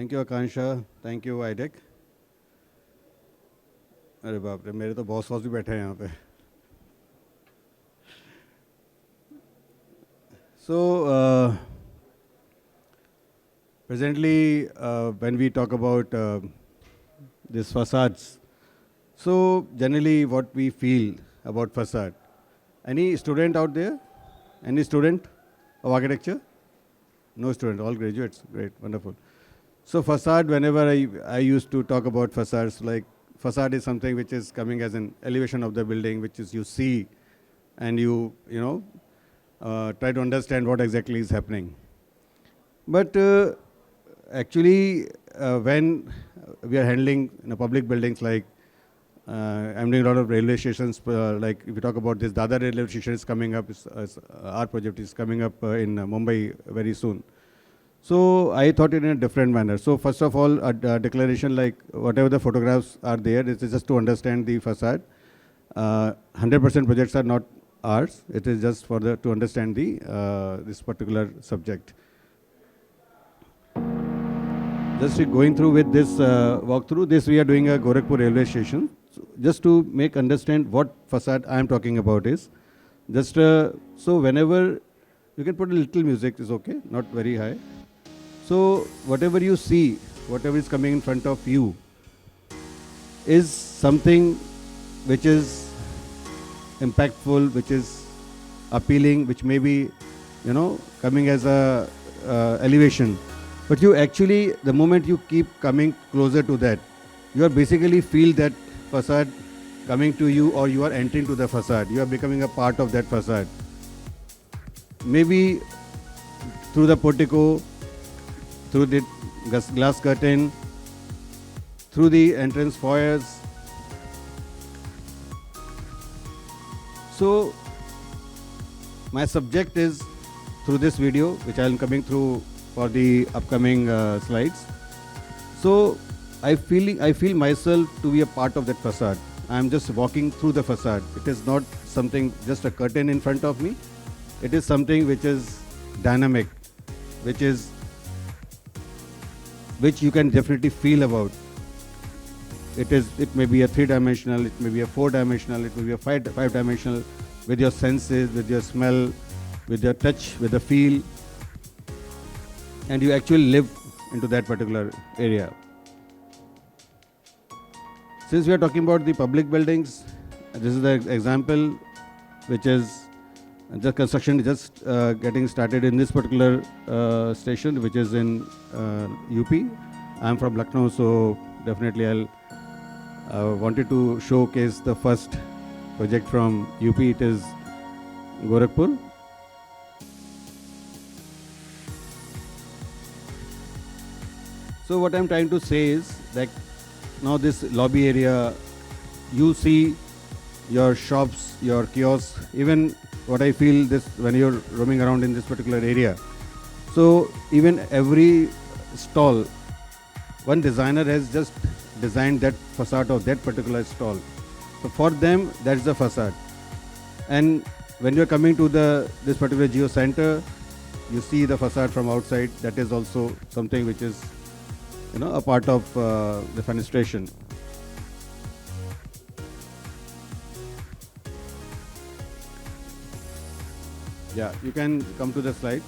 Thank you, Akansha. Thank you, iDAC. अरे बाप रे, मेरे तो बॉस भी बैठे हैं यहाँ पे. So, presently, when we talk about these facades, so generally what we feel about facade. Any student out there? Any student of architecture? No student, all graduates. Great, wonderful. So facade, whenever I used to talk about facades, like facade is something which is coming as an elevation of the building, which is you see and you try to understand what exactly is happening. But actually, when we are handling public buildings like I'm doing a lot of railway stations, like if you talk about this, Dadar railway station is coming up, our project is coming up in Mumbai very soon. So I thought it in a different manner. So first of all, a declaration like whatever the photographs are there, it is just to understand the facade. 100% projects are not ours. It is just for to understand the this particular subject. Just going through with this walkthrough, this we are doing a Gorakhpur railway station. So just to make understand what facade I am talking about is, just so whenever, you can put a little music, is okay, not very high. So whatever you see, whatever is coming in front of you is something which is impactful, which is appealing, which may be, coming as a elevation. But you actually, the moment you keep coming closer to that, you are basically feel that facade coming to you, or you are entering to the facade. You are becoming a part of that facade. Maybe through the portico, through the glass curtain, through the entrance foyers. So my subject is through this video, which I am coming through for the upcoming slides. So I feel myself to be a part of that facade. I am just walking through the facade. It is not something just a curtain in front of me. It is something which is dynamic, which you can definitely feel about. It may be a 3-dimensional, it may be a 4-dimensional, it may be a 5-dimensional, with your senses, with your smell, with your touch, with the feel, and you actually live into that particular area. Since we are talking about the public buildings, this is the example which is the construction just getting started in this particular station, which is in UP. I am from Lucknow, so definitely I'll wanted to showcase the first project from UP. It is Gorakhpur. So what I'm trying to say is that now this lobby area, you see your shops, your kiosks, even what I feel this when you're roaming around in this particular area. So even every stall, one designer has just designed that facade of that particular stall. So for them, that's the facade. And when you're coming to this particular Geo Center, you see the facade from outside. That is also something which is, a part of the fenestration. Yeah, you can come to the slide.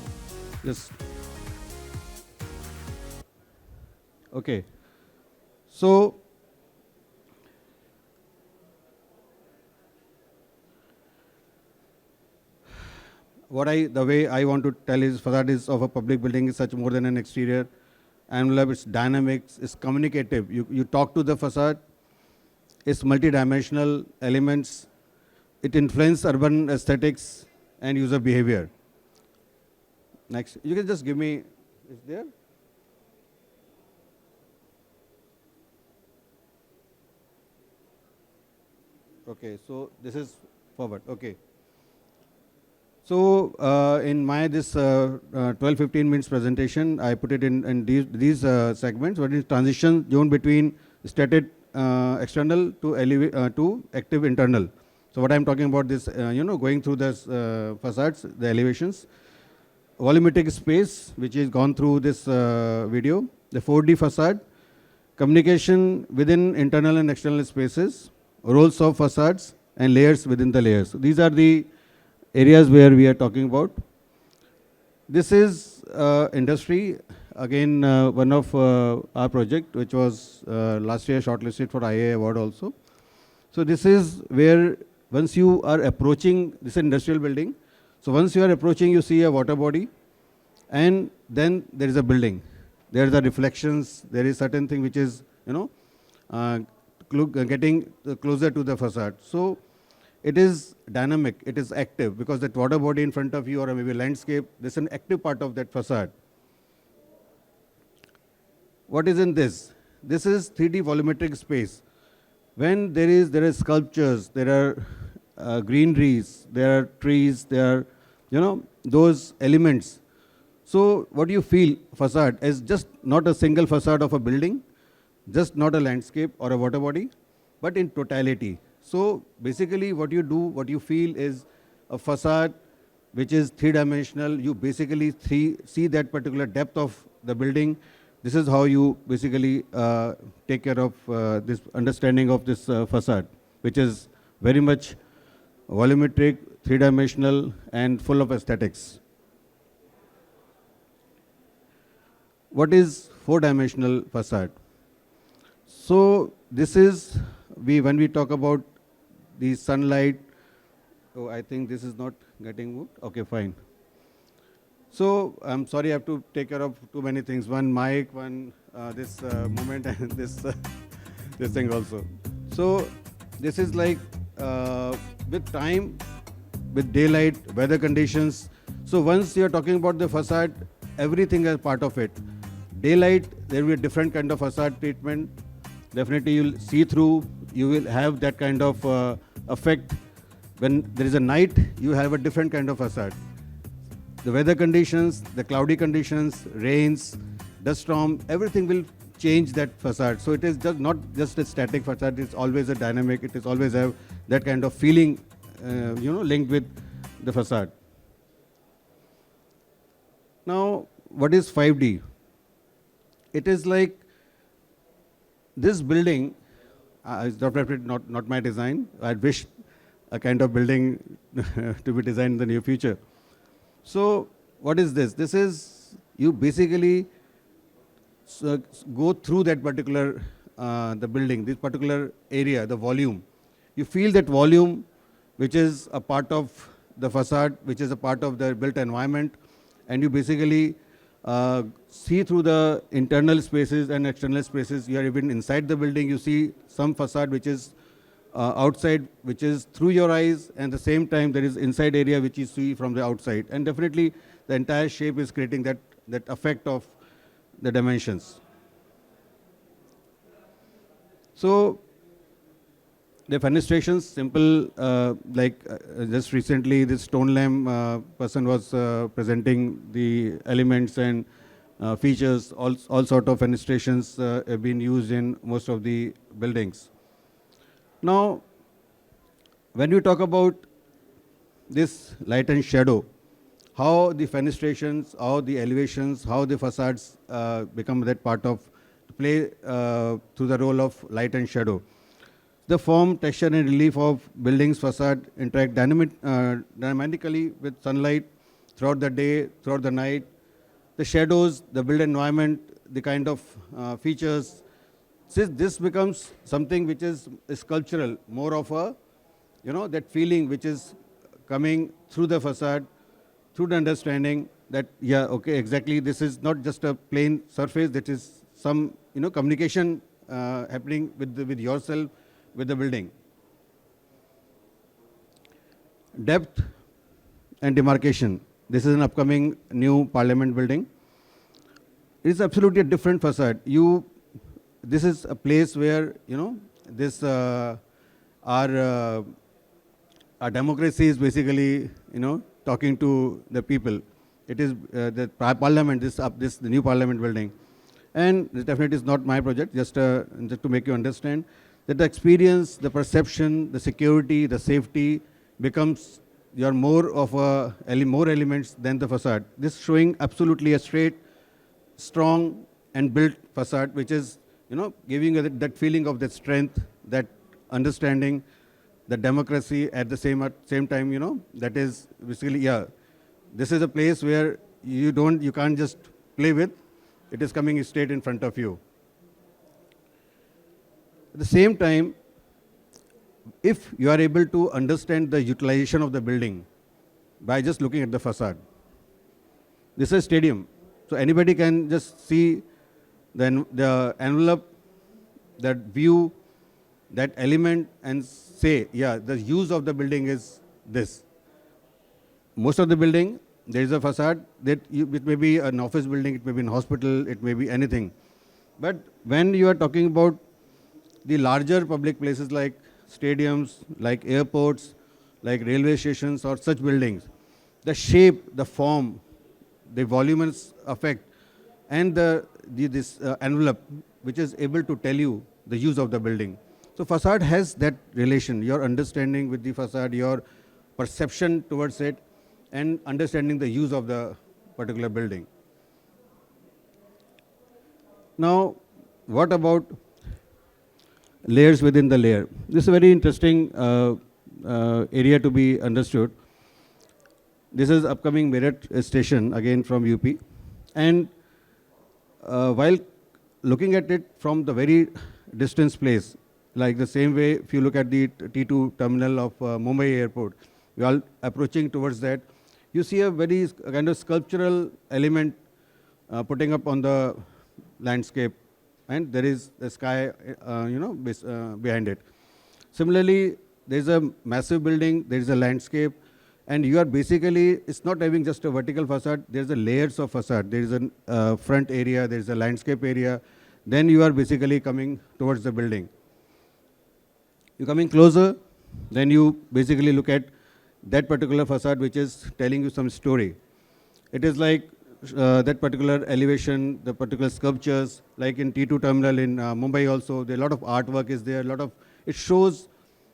Just okay. So the way I want to tell is facade is of a public building is such more than an exterior envelope. It's dynamic, it's communicative. You talk to the facade. It's multi-dimensional elements. It influences urban aesthetics and user behavior. Next, you can just give me, is there? Okay, so this is forward, okay. So in my this 12-15 minutes presentation, I put it in these segments. What is transition zone between static external to active internal. So what I'm talking about this, going through this facades, the elevations, volumetric space, which is gone through this video, the 4D facade, communication within internal and external spaces, roles of facades, and layers within the layers. So these are the areas where we are talking about. This is industry. Again, one of our project, which was last year shortlisted for IA award also. So this is where once you are approaching, this is an industrial building. So once you are approaching, you see a water body, and then there is a building. There are the reflections. There is certain thing which is, getting closer to the facade. So it is dynamic, it is active, because that water body in front of you, or maybe landscape, this is an active part of that facade. What is in this? This is 3D volumetric space. When there are sculptures, there are greeneries, there are trees, there are, those elements. So what you feel facade is just not a single facade of a building, just not a landscape or a water body, but in totality. So basically what you do, what you feel is a facade which is three-dimensional. You basically see that particular depth of the building. This is how you basically take care of this understanding of this facade, which is very much volumetric, three-dimensional, and full of aesthetics. What is four-dimensional facade? So this is, when we talk about the sunlight, oh, I think this is not getting moved. Okay, fine. So I'm sorry, I have to take care of too many things. One mic, one this moment, and this thing also. So this is like with time, with daylight, weather conditions. So once you're talking about the facade, everything is part of it. Daylight, there will be a different kind of facade treatment. Definitely you'll see through, you will have that kind of effect. When there is a night, you have a different kind of facade. The weather conditions, the cloudy conditions, rains, dust storm, everything will change that facade. So it is just not just a static facade, it's always a dynamic, it is always have that kind of feeling, linked with the facade. Now, what is 5D? It is like this building, is definitely not my design. I wish a kind of building to be designed in the near future. So what is this? This is, you basically go through that particular, the building, this particular area, the volume. You feel that volume, which is a part of the facade, which is a part of the built environment, and you basically see through the internal spaces and external spaces. You are even inside the building, you see some facade which is outside, which is through your eyes, and at the same time there is inside area which you see from the outside. And definitely the entire shape is creating that effect of the dimensions. So the fenestrations, simple, just recently this stone lamp person was presenting the elements and features, all sort of fenestrations have been used in most of the buildings. Now, when you talk about this light and shadow, how the fenestrations, how the elevations, how the facades become that part of play through the role of light and shadow. The form, texture, and relief of buildings' facade interact dynamically with sunlight throughout the day, throughout the night. The shadows, the built environment, the kind of features. This becomes something which is sculptural, more of a, that feeling which is coming through the facade, through the understanding that, yeah, okay, exactly, this is not just a plain surface, that is some, communication happening with yourself, with the building. Depth and demarcation. This is an upcoming new parliament building. It is absolutely a different facade. This is a place where, our democracy is basically, talking to the people. It is the parliament, the new parliament building. And this definitely is not my project, just to make you understand that the experience, the perception, the security, the safety becomes more more elements than the facade. This showing absolutely a straight, strong, and built facade, which is, giving you that feeling of that strength, that understanding, the democracy at the same time, that is basically, yeah, this is a place where you can't just play with, it is coming straight in front of you. At the same time, if you are able to understand the utilization of the building by just looking at the facade, this is a stadium, so anybody can just see the envelope, that view, that element, and say, yeah, the use of the building is this. Most of the building, there is a facade it may be an office building, it may be an hospital, it may be anything. But when you are talking about the larger public places like stadiums, like airports, like railway stations or such buildings, the shape, the form, the voluminous effect, and this envelope, which is able to tell you the use of the building. So facade has that relation, your understanding with the facade, your perception towards it, and understanding the use of the particular building. Now, what about layers within the layer? This is a very interesting area to be understood. This is upcoming Meerut station, again from UP. And while looking at it from the very distance place, like the same way if you look at the T2 terminal of Mumbai airport, we are approaching towards that, you see a very kind of sculptural element putting up on the landscape, and there is the sky, behind it. Similarly, there is a massive building, there is a landscape, and you are basically, it's not having just a vertical facade, there's a layers of facade. There is a front area, there is a landscape area, then you are basically coming towards the building. You're coming closer, then you basically look at that particular facade which is telling you some story. It is like that particular elevation, the particular sculptures, like in T2 terminal in Mumbai also, there a lot of artwork is there, it shows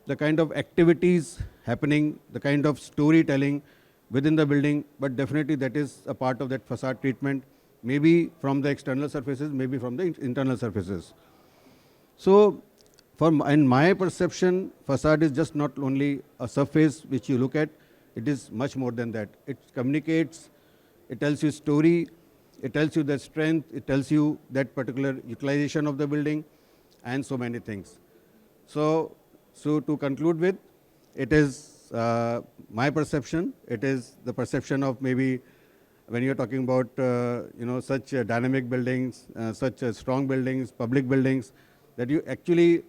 the kind of activities happening, the kind of storytelling within the building, but definitely that is a part of that facade treatment, maybe from the external surfaces, maybe from the internal surfaces. So, in my perception, facade is just not only a surface which you look at, it is much more than that. It communicates, it tells you story, it tells you the strength, it tells you that particular utilization of the building, and so many things. So to conclude with, it is my perception, it is the perception of maybe when you're talking about such dynamic buildings, such strong buildings, public buildings, that you actually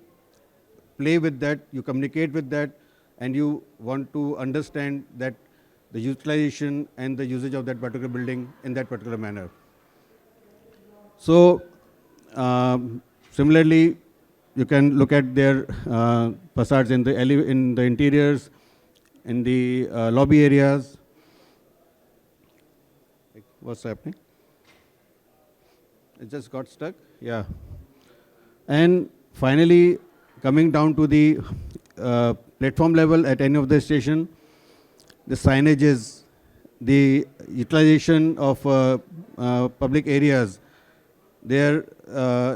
play with that, you communicate with that, and you want to understand that the utilization and the usage of that particular building in that particular manner. So similarly, you can look at their facades in the interiors, in the lobby areas. What's happening? It just got stuck? Yeah. And finally, coming down to the platform level at any of the station, the signages, the utilization of public areas, their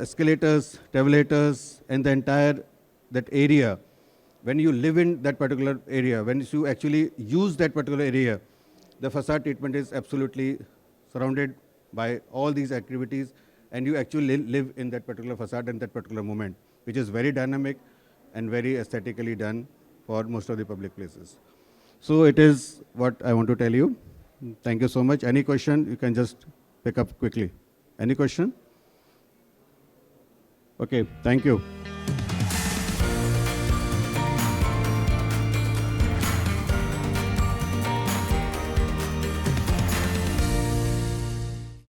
escalators, tabulators, and the entire that area. When you live in that particular area, when you actually use that particular area, the facade treatment is absolutely surrounded by all these activities, and you actually live in that particular facade and that particular moment, which is very dynamic and very aesthetically done for most of the public places. So it is what I want to tell you. Thank you so much. Any question, you can just pick up quickly. Any question? Okay, thank you.